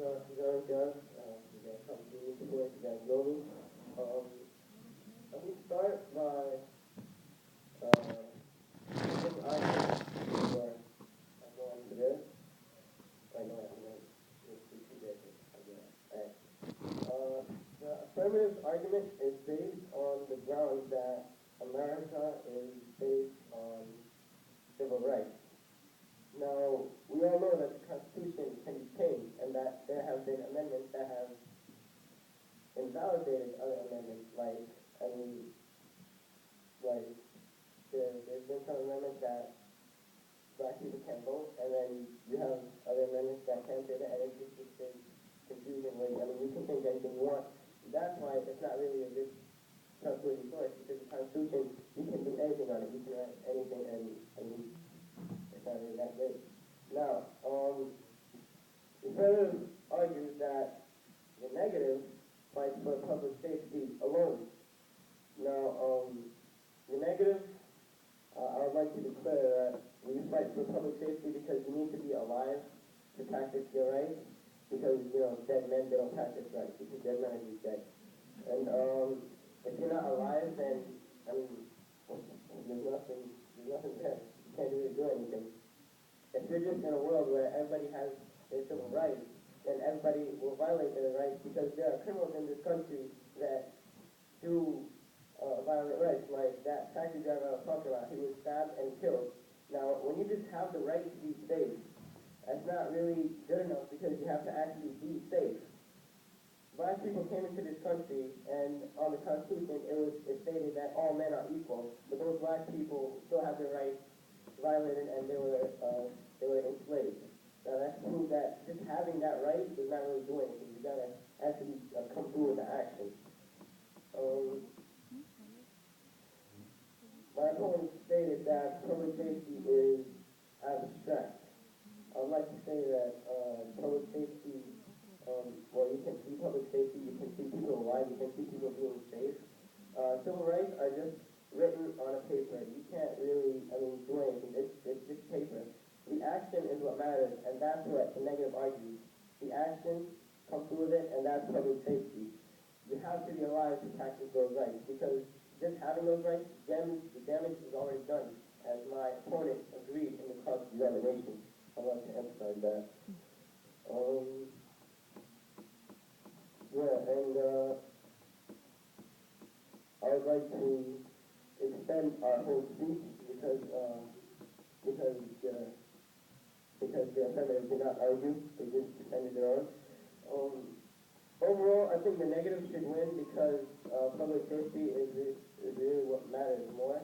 Georgia, you guys come to me today, you guys know me. Let me start by giving arguments for I'm going to this. I know I'm going to speak to this. Alright. The affirmative argument is based on the grounds that America is based on civil rights. Now, we all know that the Constitution can be changed and that there have been amendments that have invalidated other amendments, like there's been some amendments that black people can't vote, and then you have other amendments that can say that, and it's just this confusion where, you can think anything you want. That's why it's not really a good trustworthy source, because the Constitution, you can do anything on it. You can write anything, and it's not really that great. Now, the further argues that the negative fights for public safety alone. Now, the negative, I would like to declare that we fight for public safety because you need to be alive to practice your rights, because, dead men, they don't practice rights, because dead man is dead. And if you're not alive, then, there's nothing there. You can't really do anything. If you're just in a world where everybody has their civil rights, then everybody will violate their rights, because there are criminals in this country that do violate rights, like that taxi driver I was talking about. He was stabbed and killed. Now, when you just have the right to be safe, that's not really good enough, because you have to actually be safe. Black people came into this country, and on the Constitution, it stated that all men are equal, but those black people still have their rights violated, and they were enslaved. Now, that's proof that just having that right does not really do anything. You gotta actually come through with the action. My opponent stated that public safety is abstract. I would like to say that public safety, you can see public safety, you can see people alive, you can see people being safe. Civil rights are just written on a paper. You can't really, do anything. It's just paper. The action is what matters, and that's what the negative argues. The action, come through with it, and that's public safety. You have to be alive to practice those rights, because just having those rights, the damage is already done, as my opponent agreed in the cross-examination. I'd like to emphasize that. I would like to extend our whole speech, because the affirmative did not argue, they just defended their own. Overall, I think the negative should win, because public safety is really what matters more,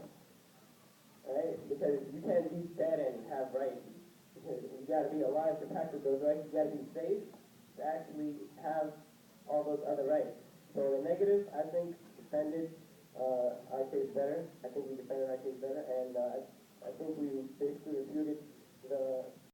right? Because you can't be dead and have rights, because you got to be alive to practice those rights. You got to be safe to actually have all those other rights. So the negative, I think, defended our case better. I think we defended our case better, and I think we basically refuted the